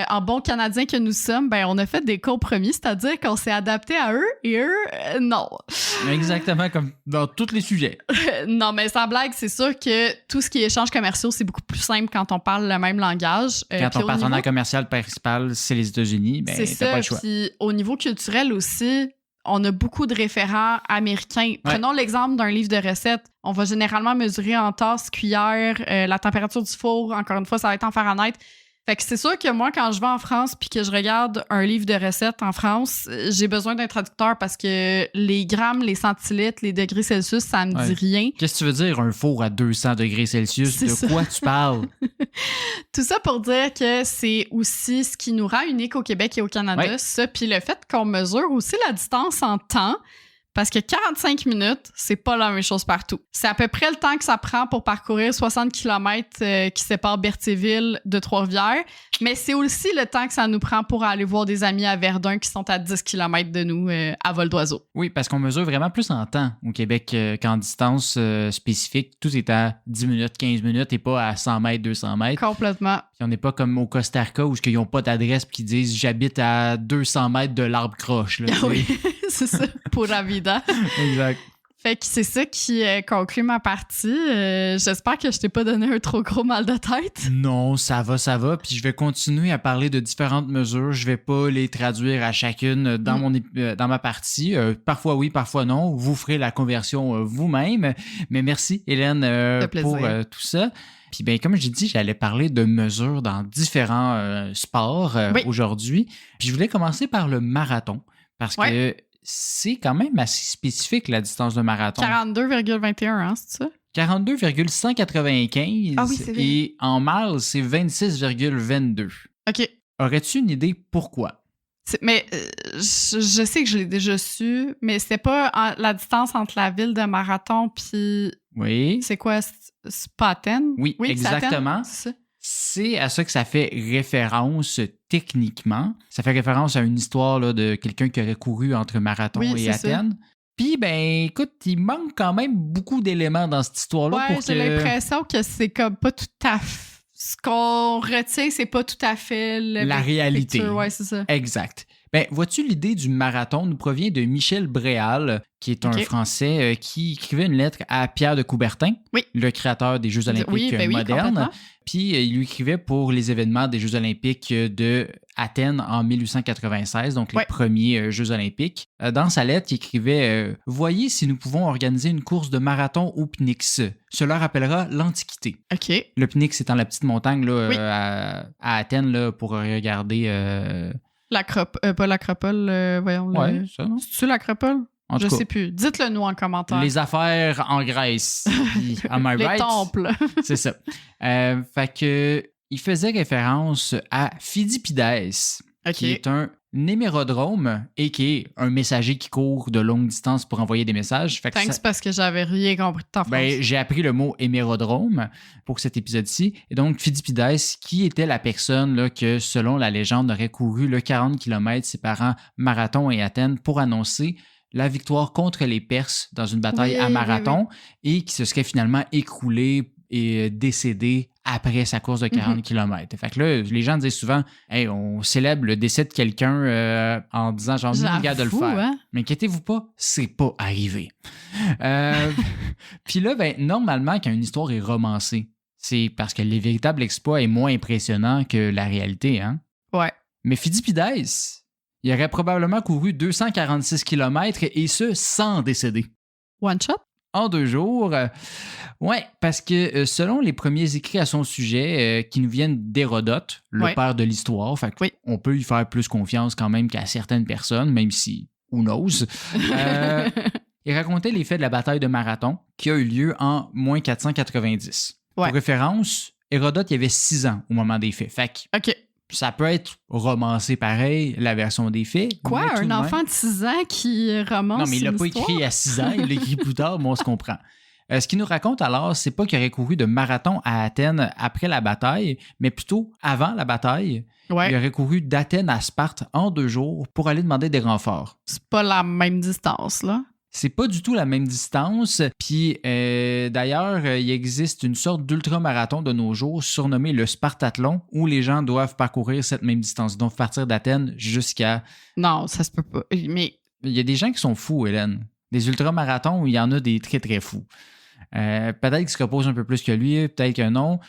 En bon Canadien que nous sommes, ben on a fait des compromis, c'est-à-dire qu'on s'est adapté à eux et eux, non. Exactement comme dans tous les sujets. Non, mais sans blague, c'est sûr que tout ce qui est échanges commerciaux, c'est beaucoup plus simple quand on parle le même langage. Quand ton partenaire commercial principal, c'est les États-Unis, ben t'as pas le choix. Puis au niveau culturel aussi, on a beaucoup de référents américains. Prenons l'exemple d'un livre de recettes. On va généralement mesurer en tasse, cuillère, la température du four. Encore une fois, ça va être en Fahrenheit. Fait que c'est sûr que moi, quand je vais en France puis que je regarde un livre de recettes en France, j'ai besoin d'un traducteur parce que les grammes, les centilitres, les degrés Celsius, ça me dit rien. Qu'est-ce que tu veux dire, un four à 200 degrés Celsius? De quoi tu parles? Tout ça pour dire que c'est aussi ce qui nous rend unique au Québec et au Canada, ça. Puis le fait qu'on mesure aussi la distance en temps. Parce que 45 minutes, c'est pas la même chose partout. C'est à peu près le temps que ça prend pour parcourir 60 km qui séparent Berthierville de Trois-Rivières, mais c'est aussi le temps que ça nous prend pour aller voir des amis à Verdun qui sont à 10 km de nous à vol d'oiseau. Oui, parce qu'on mesure vraiment plus en temps au Québec qu'en distance spécifique. Tout est à 10 minutes, 15 minutes et pas à 100 mètres, 200 mètres. Complètement. Puis on n'est pas comme au Costa Rica où ils n'ont pas d'adresse et qu'ils disent « j'habite à 200 mètres de l'arbre croche ». Oui, c'est ça, pour la vida. Exact. Fait que c'est ça qui conclut ma partie. J'espère que je t'ai pas donné un trop gros mal de tête. Non, ça va. Puis je vais continuer à parler de différentes mesures. Je vais pas les traduire à chacune dans ma partie. Parfois oui, parfois non. Vous ferez la conversion vous-même. Mais merci, Hélène, pour tout ça. Puis bien, comme j'ai dit, j'allais parler de mesures dans différents sports aujourd'hui. Puis je voulais commencer par le marathon. Parce que c'est quand même assez spécifique, la distance de marathon. 42,21, hein, c'est ça? 42,195. Ah oui, c'est vrai. Et en miles, c'est 26,22. OK. Aurais-tu une idée pourquoi? Mais je sais que je l'ai déjà su, mais c'était pas la distance entre la ville de Marathon puis... Oui. C'est quoi? C'est pas Athènes? Oui, exactement. C'est ça. C'est à ça que ça fait référence techniquement. Ça fait référence à une histoire là, de quelqu'un qui aurait couru entre Marathon et Athènes. Puis, ben, écoute, il manque quand même beaucoup d'éléments dans cette histoire-là. Ouais, j'ai l'impression que c'est comme pas tout à fait... Ce qu'on retient, c'est pas tout à fait la réalité. Ouais, c'est ça. Exact. Ben, vois-tu, l'idée du marathon nous provient de Michel Bréal, qui est un Français qui écrivait une lettre à Pierre de Coubertin, le créateur des Jeux olympiques modernes. Puis il lui écrivait pour les événements des Jeux olympiques de Athènes en 1896, donc les premiers Jeux olympiques. Dans sa lettre, il écrivait « Voyez si nous pouvons organiser une course de marathon au Pnyx. Cela rappellera l'Antiquité. » Le Pnyx étant la petite montagne là, à Athènes là, pour regarder... pas l'acropole, voyons. Ouais, ça, non? C'est-tu l'acropole? Je sais plus. Dites-le nous en commentaire. Les affaires en Grèce. Am I right? Les temples. C'est ça. Fait que il faisait référence à Phidipides, qui est un hémérodrome et qui est un messager qui court de longue distance pour envoyer des messages. Fait que parce que j'avais rien compris de ta phrase. J'ai appris le mot hémérodrome pour cet épisode-ci. Et donc, Phidipides, qui était la personne là, que, selon la légende, aurait couru le 40 km séparant Marathon et Athènes pour annoncer la victoire contre les Perses dans une bataille à Marathon et qui se serait finalement écroulé et décédé après sa course de 40 km. Fait que là, les gens disent souvent hey, on célèbre le décès de quelqu'un en disant genre nous, regarde de le faire. Hein? Mais inquiétez-vous pas, c'est pas arrivé. Puis là, ben, normalement, quand une histoire est romancée, c'est parce que les véritables exploits est moins impressionnant que la réalité. Hein? Ouais. Mais Phidipides, il aurait probablement couru 246 km et ce, sans décéder. One shot? en 2 jours. Ouais, parce que selon les premiers écrits à son sujet, qui nous viennent d'Hérodote, le père de l'histoire, fait on peut y faire plus confiance quand même qu'à certaines personnes, même si, who knows. Il racontait les faits de la bataille de Marathon, qui a eu lieu en moins 490. Pour référence, Hérodote, il avait 6 ans au moment des faits. Fait que ça peut être romancé pareil, la version des faits. Quoi? Un enfant de 6 ans qui romance Non, mais il l'a pas histoire? écrit à 6 ans, il l'a écrit plus tard, mais on se comprend. Ce qu'il nous raconte alors, c'est pas qu'il aurait couru de Marathon à Athènes après la bataille, mais plutôt avant la bataille. Il aurait couru d'Athènes à Sparte en 2 jours pour aller demander des renforts. C'est pas la même distance, là. C'est pas du tout la même distance. Puis d'ailleurs, il existe une sorte d'ultramarathon de nos jours surnommé le Spartathlon où les gens doivent parcourir cette même distance. Donc partir d'Athènes jusqu'à... Non, ça se peut pas. Mais... Il y a des gens qui sont fous, Hélène. Des ultramarathons où il y en a des très, très fous. Peut-être qu'ils se reposent un peu plus que lui, peut-être que non.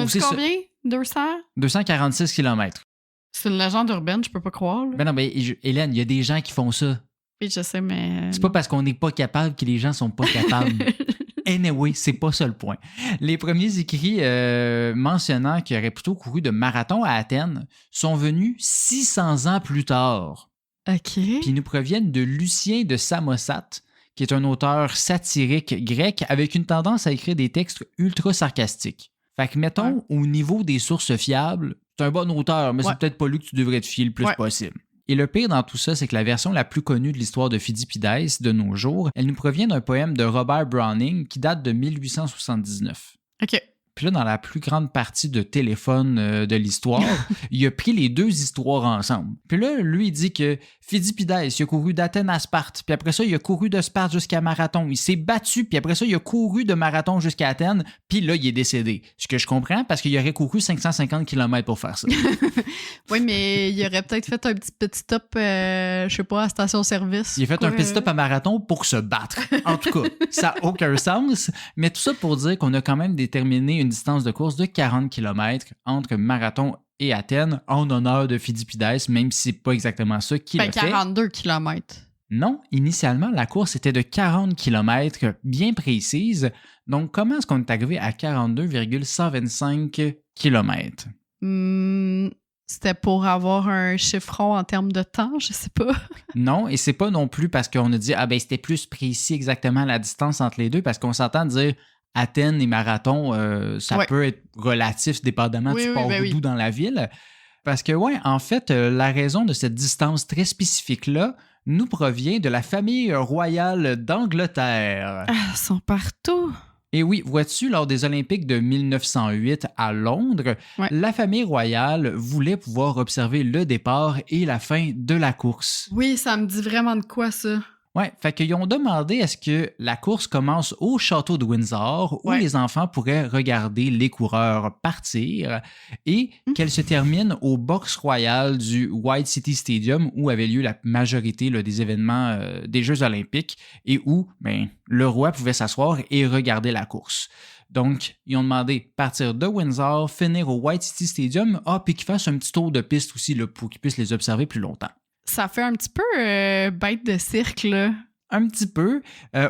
C'est combien? 200? 246 km. C'est une légende urbaine, je peux pas croire. Là. Ben non, mais Hélène, il y a des gens qui font ça. Oui, je sais, mais... C'est pas parce qu'on n'est pas capable que les gens sont pas capables. Anyway, c'est pas ça le point. Les premiers écrits mentionnant qu'il aurait plutôt couru de Marathon à Athènes sont venus 600 ans plus tard. OK. Puis ils nous proviennent de Lucien de Samosate, qui est un auteur satirique grec avec une tendance à écrire des textes ultra sarcastiques. Fait que, mettons, au niveau des sources fiables, c'est un bon auteur, mais c'est peut-être pas lui que tu devrais te fier le plus possible. Et le pire dans tout ça, c'est que la version la plus connue de l'histoire de Phidippides de nos jours, elle nous provient d'un poème de Robert Browning qui date de 1879. OK. Puis là, dans la plus grande partie de téléphone de l'histoire, il a pris les 2 histoires ensemble. Puis là, lui, il dit que Phidippides, il a couru d'Athènes à Sparte, puis après ça, il a couru de Sparte jusqu'à Marathon. Il s'est battu, puis après ça, il a couru de Marathon jusqu'à Athènes, puis là, il est décédé. Ce que je comprends, parce qu'il aurait couru 550 km pour faire ça. Oui, mais il aurait peut-être fait un petit stop, je sais pas, à station-service. Il a fait un petit stop à Marathon pour se battre. En tout cas, ça n'a aucun sens, mais tout ça pour dire qu'on a quand même déterminé une distance de course de 40 km entre Marathon et Athènes en honneur de Phidippides, même si c'est pas exactement ça qu'il a fait. 42 km. Non, initialement, la course était de 40 km bien précise. Donc, comment est-ce qu'on est arrivé à 42,125 km? C'était pour avoir un chiffron en termes de temps, je sais pas. Non, et c'est pas non plus parce qu'on a dit c'était plus précis exactement la distance entre les deux, parce qu'on s'entend dire Athènes et Marathon, ça peut être relatif dépendamment du port d'où dans la ville. Parce que, en fait, la raison de cette distance très spécifique-là nous provient de la famille royale d'Angleterre. Ah, ils sont partout. Et oui, vois-tu, lors des Olympiques de 1908 à Londres, la famille royale voulait pouvoir observer le départ et la fin de la course. Oui, ça me dit vraiment de quoi, ça? Ouais, fait qu'ils ont demandé à ce que la course commence au château de Windsor, où les enfants pourraient regarder les coureurs partir, et qu'elle se termine au box royal du White City Stadium, où avait lieu la majorité des événements des Jeux olympiques, et où le roi pouvait s'asseoir et regarder la course. Donc, ils ont demandé partir de Windsor, finir au White City Stadium, puis qu'ils fassent un petit tour de piste aussi là, pour qu'ils puissent les observer plus longtemps. Ça fait un petit peu bête de cirque, là. Un petit peu.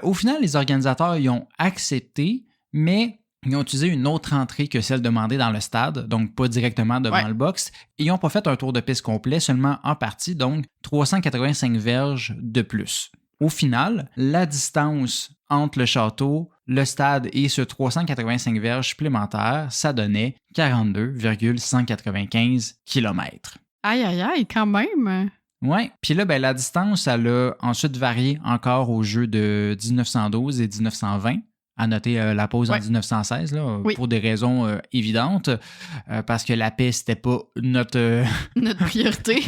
Au final, les organisateurs y ont accepté, mais ils ont utilisé une autre entrée que celle demandée dans le stade, donc pas directement devant le box. Et ils n'ont pas fait un tour de piste complet, seulement en partie, donc 385 verges de plus. Au final, la distance entre le château, le stade et ce 385 verges supplémentaires, ça donnait 42,195 km. Aïe, aïe, aïe, quand même! Oui, puis là, la distance, elle a ensuite varié encore aux Jeux de 1912 et 1920. À noter la pause en 1916, là, pour des raisons évidentes, parce que la paix, c'était pas notre priorité.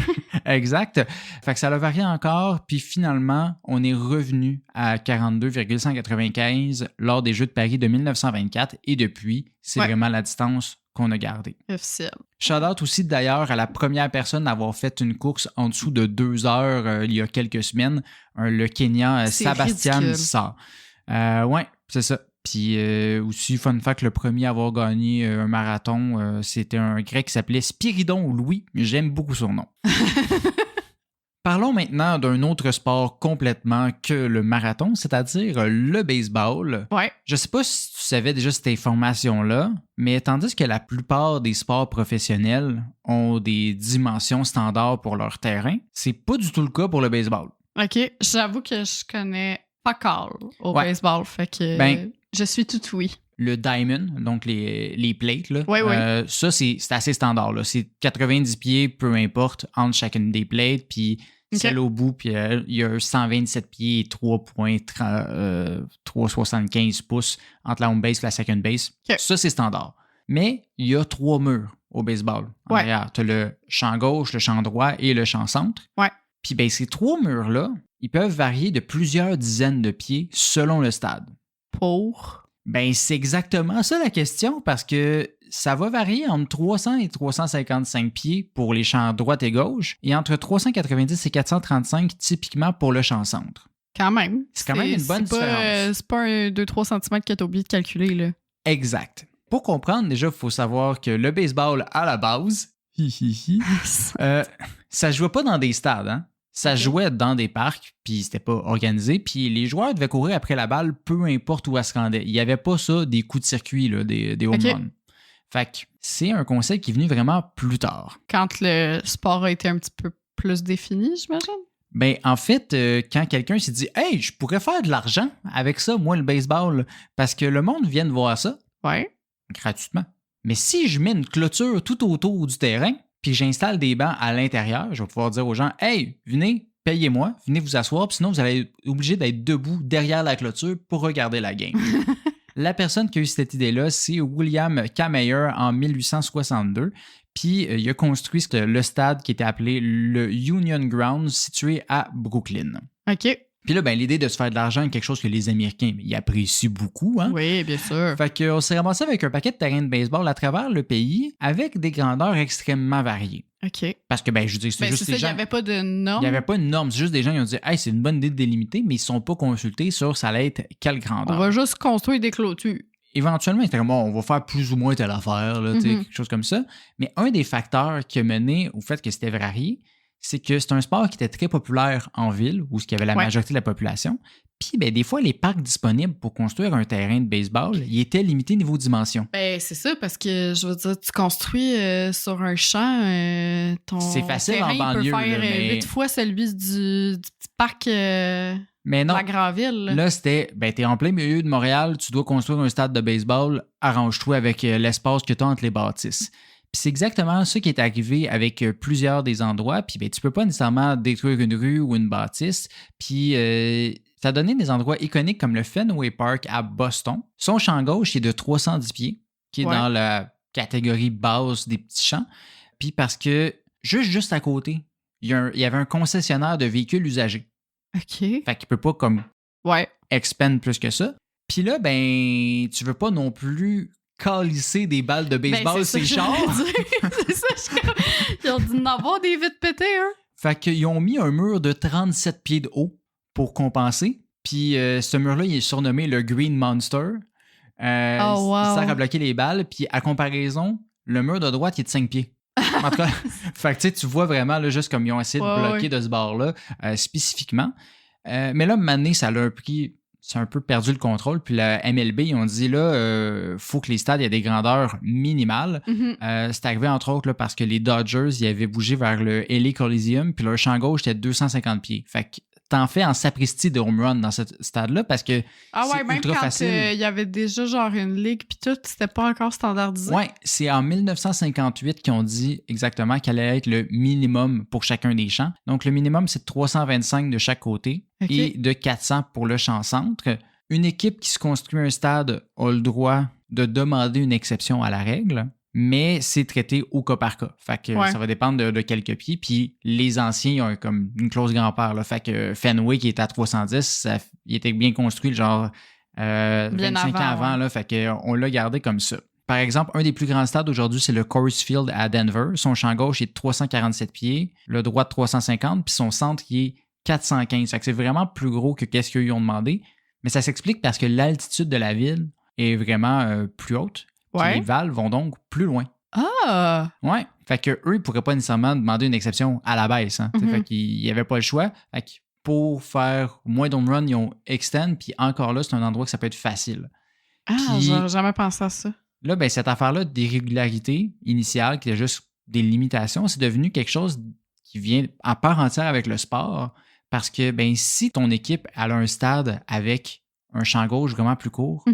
Exact. Fait que ça a varié encore, puis finalement, on est revenu à 42,195 lors des Jeux de Paris de 1924, et depuis, c'est vraiment la distance qu'on a gardée. Officiel. Shout-out aussi d'ailleurs à la première personne à avoir fait une course en dessous de 2 heures il y a quelques semaines, le Kenyan Sébastien Sa. Ouais, c'est ça. Puis aussi, fun fact, le premier à avoir gagné un marathon, c'était un grec qui s'appelait Spiridon Louis. J'aime beaucoup son nom. Parlons maintenant d'un autre sport complètement que le marathon, c'est-à-dire le baseball. Ouais. Je sais pas si tu savais déjà cette information-là, mais tandis que la plupart des sports professionnels ont des dimensions standards pour leur terrain, c'est pas du tout le cas pour le baseball. OK. J'avoue que je connais pas Carl au Ouais. baseball, fait que je suis tout oui. Le diamond, donc les plates, là, Oui. ça, c'est assez standard. Là. C'est 90 pieds, peu importe, entre chacune des plates, puis celle au bout, puis il y a 127 pieds et 3,75 pouces entre la home base et la second base. Okay. Ça, c'est standard. Mais il y a 3 murs au baseball. En arrière, tu as le champ gauche, le champ droit et le champ centre. Ouais. Puis ben, ces 3 murs-là, ils peuvent varier de plusieurs dizaines de pieds selon le stade. Pour? Ben, c'est exactement ça la question, parce que ça va varier entre 300 et 355 pieds pour les champs droite et gauche, et entre 390 et 435 typiquement pour le champ centre. Quand même. C'est quand même une bonne différence. C'est pas un 2-3 cm que t'as oublié de calculer, là. Exact. Pour comprendre, déjà, il faut savoir que le baseball, à la base, ça jouait pas dans des stades, hein? Ça jouait dans des parcs, puis c'était pas organisé, puis les joueurs devaient courir après la balle, peu importe où elle se rendait. Il n'y avait pas ça, des coups de circuit, là, des home runs. Fait que c'est un concept qui est venu vraiment plus tard. Quand le sport a été un petit peu plus défini, j'imagine? Ben, en fait, quand quelqu'un s'est dit « Hey, je pourrais faire de l'argent avec ça, moi, le baseball, parce que le monde vient de voir ça. » Ouais. Gratuitement. Mais si je mets une clôture tout autour du terrain, puis j'installe des bancs à l'intérieur, je vais pouvoir dire aux gens « Hey, venez, payez-moi, venez vous asseoir, puis sinon vous allez être obligé d'être debout derrière la clôture pour regarder la game. » La personne qui a eu cette idée-là, c'est William Kamayer en 1862, puis il a construit le stade qui était appelé le Union Grounds, situé à Brooklyn. OK. Puis là, ben, l'idée de se faire de l'argent est quelque chose que les Américains ils apprécient beaucoup. Hein? Oui, bien sûr. Fait qu'on s'est ramassé avec un paquet de terrains de baseball à travers le pays avec des grandeurs extrêmement variées. OK. Parce que, ben, je veux dire, c'est juste des gens... Il n'y avait pas de normes. Il n'y avait pas de normes. C'est juste des gens qui ont dit « Hey, c'est une bonne idée de délimiter », mais ils ne sont pas consultés sur ça allait être quelle grandeur. On va juste construire des clôtures. Éventuellement, c'était comme bon, on va faire plus ou moins telle affaire, là, quelque chose comme ça. Mais un des facteurs qui a mené au fait que c'était varié, c'est que c'est un sport qui était très populaire en ville, où il y avait la majorité de la population. Puis, ben, des fois, les parcs disponibles pour construire un terrain de baseball, ils étaient limités niveau dimension. Ben, c'est ça, parce que, je veux dire, tu construis sur un champ, ton c'est facile terrain en banlieue, peut faire 8 fois celui du petit parc mais non, de la Grandville. Là, c'était, ben, t'es en plein milieu de Montréal, tu dois construire un stade de baseball, arrange-toi avec l'espace que tu as entre les bâtisses. Puis c'est exactement ça qui est arrivé avec plusieurs des endroits. Puis ben, tu peux pas nécessairement détruire une rue ou une bâtisse. Puis ça a donné des endroits iconiques comme le Fenway Park à Boston. Son champ gauche est de 310 pieds, qui est dans la catégorie basse des petits champs. Puis parce que juste à côté, il y avait un concessionnaire de véhicules usagés. OK. Fait qu'il peut pas comme expand plus que ça. Puis là, ben, tu veux pas non plus calisser des balles de baseball ces chars. C'est ça, ils ont dû en avoir des vitres pétées, hein? Fait qu'ils ont mis un mur de 37 pieds de haut pour compenser. Puis ce mur-là, il est surnommé le Green Monster. Ça sert à bloquer les balles. Puis à comparaison, le mur de droite, il est de 5 pieds. En tout cas, fait que tu vois vraiment là, juste comme ils ont essayé de bloquer de ce bord-là spécifiquement. Mais là, maintenant, ça l'a pris... C'est un peu perdu le contrôle. Puis la MLB, ils ont dit là, faut que les stades aient des grandeurs minimales. C'est arrivé entre autres là, parce que les Dodgers, ils avaient bougé vers le LA Coliseum, puis leur champ gauche était de 250 pieds. Fait que t'en fais en sapristi de home run dans ce stade-là parce que c'est même ultra quand facile. Il y avait déjà genre une ligue puis tout, c'était pas encore standardisé. Ouais, c'est en 1958 qu'ils ont dit exactement quel allait être le minimum pour chacun des champs. Donc le minimum, c'est de 325 de chaque côté et de 400 pour le champ centre. Une équipe qui se construit un stade a le droit de demander une exception à la règle, mais c'est traité au cas par cas. Fait que ça va dépendre de quelques pieds. Puis les anciens, ils ont comme une clause grand-père. Là. Fait que Fenway, qui était à 310, il était bien construit, genre 25 ans avant. Là, fait qu'on l'a gardé comme ça. Par exemple, un des plus grands stades aujourd'hui, c'est le Coors Field à Denver. Son champ gauche est de 347 pieds, le droit de 350, puis son centre qui est 415. Fait que c'est vraiment plus gros que qu'est-ce qu'ils ont demandé. Mais ça s'explique parce que l'altitude de la ville est vraiment plus haute. Puis les valves vont donc plus loin. Ah! Ouais. Fait que eux, ils pourraient pas nécessairement demander une exception à la baisse. Hein. Fait qu'il n'y avait pas le choix. Fait que pour faire moins d'home run, ils ont extend. Puis encore là, c'est un endroit que ça peut être facile. Ah, Puis, j'aurais jamais pensé à ça. Là, ben, cette affaire-là d'irrégularité initiale, qui était juste des limitations, c'est devenu quelque chose qui vient à part entière avec le sport. Parce que ben, si ton équipe a un stade avec un champ gauche vraiment plus court,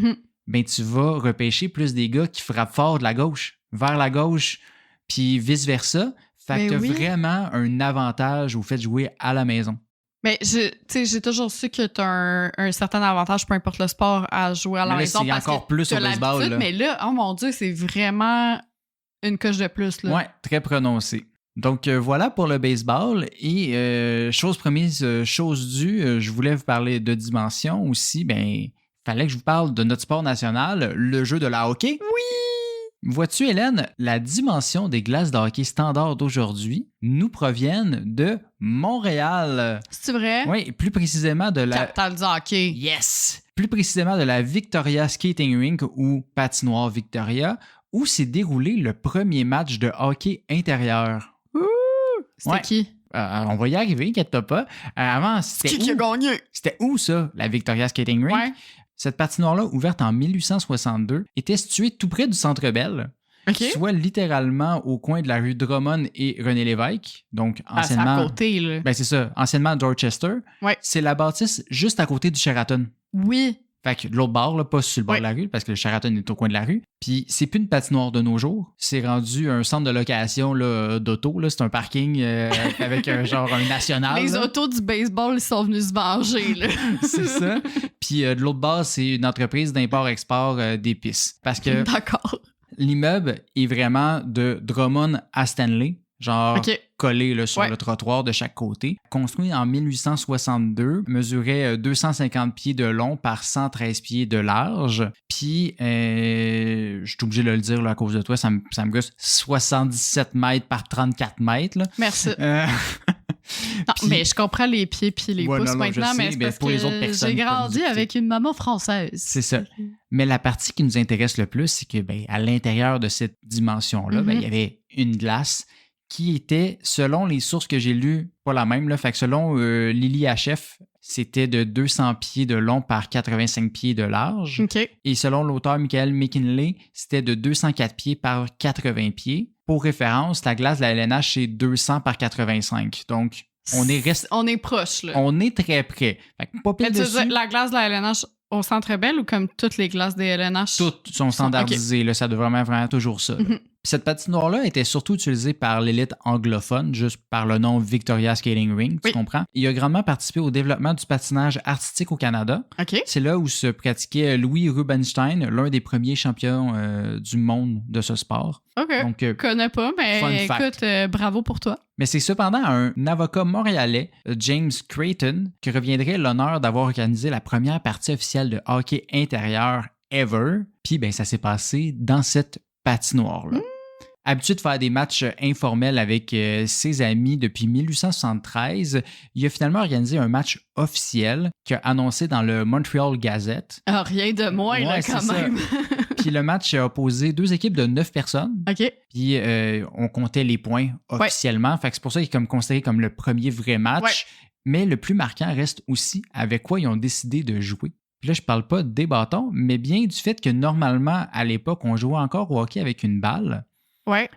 ben, tu vas repêcher plus des gars qui frappent fort de la gauche, vers la gauche, puis vice-versa. Fait que tu as vraiment un avantage au fait de jouer à la maison. Mais j'ai toujours su que tu as un certain avantage, peu importe le sport, à jouer à la maison. C'est encore plus au baseball. Là. Mais là, oh mon Dieu, c'est vraiment une coche de plus. Là. Ouais, très prononcé. Donc voilà pour le baseball. Et chose promise, chose due, je voulais vous parler de dimension aussi. Ben, fallait que je vous parle de notre sport national, le jeu de la hockey. Oui! Vois-tu, Hélène, la dimension des glaces de hockey standard d'aujourd'hui nous proviennent de Montréal. C'est vrai? Oui, plus précisément de la... Capitale du hockey. Yes! Plus précisément de la Victoria Skating Rink ou patinoire Victoria, où s'est déroulé le premier match de hockey intérieur. C'était qui? On va y arriver, inquiète-toi pas. Avant, c'était qui a gagné? C'était où ça, la Victoria Skating Rink? Ouais. Cette patinoire-là, ouverte en 1862, était située tout près du Centre Bell, soit littéralement au coin de la rue Drummond et René Lévesque. Donc, anciennement... c'est à côté, là. Ben, c'est ça. Anciennement Dorchester. Ouais. C'est la bâtisse juste à côté du Sheraton. Oui. Fait que de l'autre bord, là, pas sur le bord de la rue, parce que le Sheraton est au coin de la rue. Puis c'est plus une patinoire de nos jours. C'est rendu un centre de location là, d'auto. Là. C'est un parking avec un national. Les là. autos du baseball, ils sont venus se venger. Là. C'est ça. Puis de l'autre bord, c'est une entreprise d'import-export d'épices. Parce que l'immeuble est vraiment de Drummond à Stanley. Collé là, sur le trottoir de chaque côté. Construit en 1862, mesurait 250 pieds de long par 113 pieds de large. Puis, je suis obligé de le dire là, à cause de toi, ça me gosse, 77 mètres par 34 mètres. Là. Merci. Non, mais je comprends les pieds puis les pouces maintenant, mais c'est parce pour les autres personnes, j'ai grandi avec une maman française. C'est ça. Mais la partie qui nous intéresse le plus, c'est que à l'intérieur de cette dimension-là, il y avait une glace qui était, selon les sources que j'ai lues, pas la même. Là, fait que selon Lily HF, c'était de 200 pieds de long par 85 pieds de large. Et selon l'auteur Michael McKinley, c'était de 204 pieds par 80 pieds. Pour référence, la glace de la LNH, c'est 200 par 85. Donc, on est proche. Là. On est très près. Fait que pas pile dessus. Tu veux dire, la glace de la LNH au Centre Bell ou comme toutes les glaces des LNH? Toutes sont standardisées. Là, ça devrait vraiment toujours ça. Cette patinoire-là était surtout utilisée par l'élite anglophone, juste par le nom Victoria Skating Rink, tu comprends? Il a grandement participé au développement du patinage artistique au Canada. C'est là où se pratiquait Louis Rubenstein, l'un des premiers champions du monde de ce sport. Donc, je connais pas, mais écoute, bravo pour toi. Mais c'est cependant un avocat montréalais, James Creighton, qui reviendrait l'honneur d'avoir organisé la première partie officielle de hockey intérieur ever. Puis, ça s'est passé dans cette patinoire-là. Habitué de faire des matchs informels avec ses amis depuis 1873, il a finalement organisé un match officiel qu'il a annoncé dans le Montreal Gazette. Rien de moins, là, quand même. Puis le match a opposé 2 équipes de 9 personnes. Puis on comptait les points officiellement. Fait que c'est pour ça qu'il est considéré comme le premier vrai match. Mais le plus marquant reste aussi avec quoi ils ont décidé de jouer. Puis là, je parle pas des bâtons, mais bien du fait que normalement, à l'époque, on jouait encore au hockey avec une balle.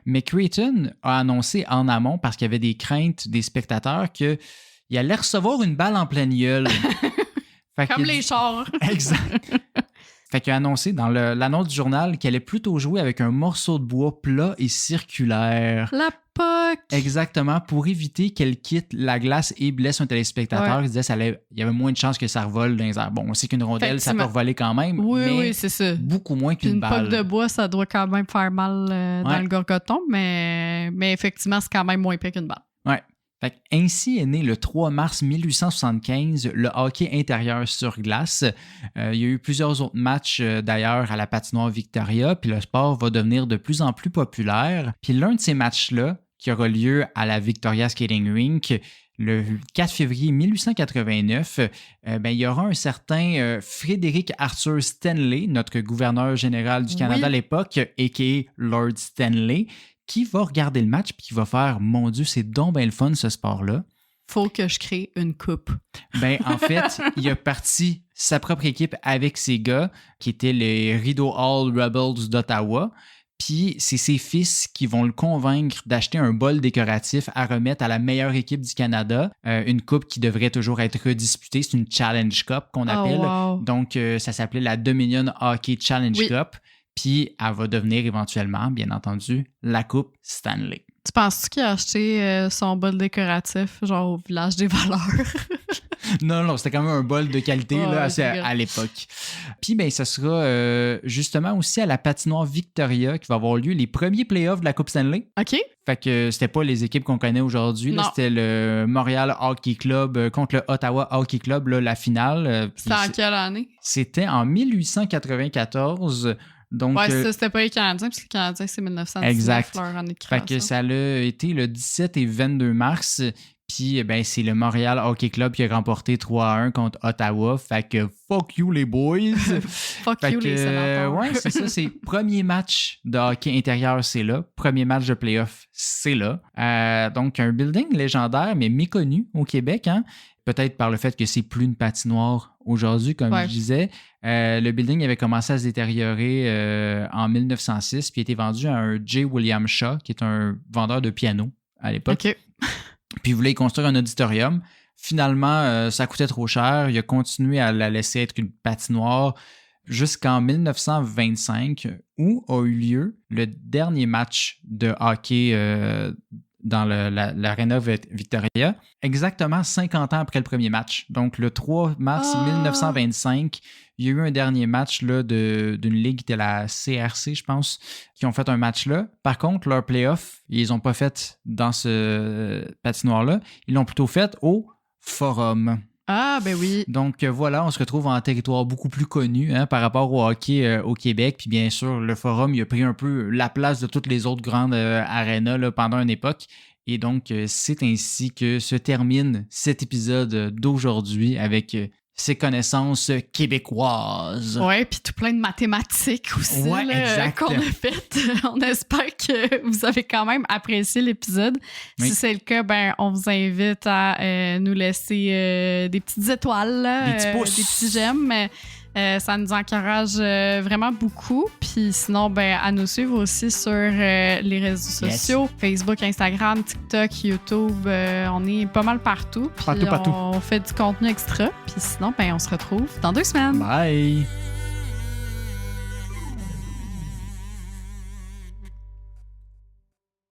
Mais Creighton a annoncé en amont, parce qu'il y avait des craintes des spectateurs, qu'il allait recevoir une balle en pleine gueule. Comme les chars. Exact. Fait qu'il a annoncé dans l'annonce du journal qu'il allait plutôt jouer avec un morceau de bois plat et circulaire. La POC! Exactement, pour éviter qu'elle quitte la glace et blesse un téléspectateur. Il disait qu'il y avait moins de chances que ça revole dans les airs. Bon, on sait qu'une rondelle, ça peut revoler quand même, mais c'est ça. Beaucoup moins qu'une balle. Une POC de bois, ça doit quand même faire mal dans le gorgoton, mais effectivement, c'est quand même moins pire qu'une balle. Fait ainsi est né le 3 mars 1875 le hockey intérieur sur glace. Il y a eu plusieurs autres matchs d'ailleurs à la patinoire Victoria, puis le sport va devenir de plus en plus populaire. Puis l'un de ces matchs-là, qui aura lieu à la Victoria Skating Rink, le 4 février 1889, il y aura un certain Frédéric Arthur Stanley, notre gouverneur général du Canada à l'époque, a.k.a. Lord Stanley, qui va regarder le match puis qui va faire « Mon Dieu, c'est donc bien le fun, ce sport-là. » Faut que je crée une coupe. En fait, il a parti sa propre équipe avec ses gars, qui étaient les Rideau Hall Rebels d'Ottawa. Puis c'est ses fils qui vont le convaincre d'acheter un bol décoratif à remettre à la meilleure équipe du Canada. Une coupe qui devrait toujours être redisputée. C'est une Challenge Cup qu'on appelle. Oh, wow. Donc, ça s'appelait la Dominion Hockey Challenge Cup. Puis elle va devenir éventuellement, bien entendu, la Coupe Stanley. Tu penses-tu qu'il a acheté son bol décoratif, genre au village des valeurs? Non, c'était quand même un bol de qualité à l'époque. Puis, ça sera justement aussi à la patinoire Victoria qui va avoir lieu les premiers playoffs de la Coupe Stanley. OK. Fait que c'était pas les équipes qu'on connaît aujourd'hui. Là, c'était le Montréal Hockey Club contre le Ottawa Hockey Club, là, la finale. C'était en quelle année? C'était en 1894. Donc, ça, c'était pas les Canadiens, parce que les Canadiens, c'est 1919, leur année de création. Fait que ça a été le 17 et 22 mars. Puis, c'est le Montréal Hockey Club qui a remporté 3-1 contre Ottawa. Fait que fuck you, les boys! Fuck you, les sénateurs. Ouais, c'est ça. C'est premier match de hockey intérieur, c'est là. Premier match de playoff, c'est là. Donc, un building légendaire, mais méconnu au Québec, hein? Peut-être par le fait que c'est plus une patinoire aujourd'hui, comme je disais. Le building avait commencé à se détériorer en 1906 puis a été vendu à un J. William Shaw, qui est un vendeur de piano à l'époque. OK. Puis il voulait y construire un auditorium. Finalement, ça coûtait trop cher. Il a continué à la laisser être une patinoire jusqu'en 1925, où a eu lieu le dernier match de hockey dans l'Arena Victoria, exactement 50 ans après le premier match. Donc, le 3 mars 1925, il y a eu un dernier match là, d'une ligue qui était la CRC, je pense, qui ont fait un match là. Par contre, leur playoff, ils n'ont pas fait dans ce patinoire-là. Ils l'ont plutôt fait au Forum. Ah, ben oui. Donc voilà, on se retrouve en territoire beaucoup plus connu par rapport au hockey au Québec. Puis bien sûr, le Forum, il a pris un peu la place de toutes les autres grandes arénas là, pendant une époque. Et donc, c'est ainsi que se termine cet épisode d'aujourd'hui avec ses connaissances québécoises. Oui, puis tout plein de mathématiques aussi qu'on a faites. On espère que vous avez quand même apprécié l'épisode. Oui. Si c'est le cas, on vous invite à nous laisser des petites étoiles, des petits pouces, des petits j'aime. Ça nous encourage vraiment beaucoup. Puis sinon, à nous suivre aussi sur les réseaux sociaux, Facebook, Instagram, TikTok, YouTube. On est pas mal partout. Puis partout. On fait du contenu extra. Puis sinon, on se retrouve dans 2 semaines. Bye!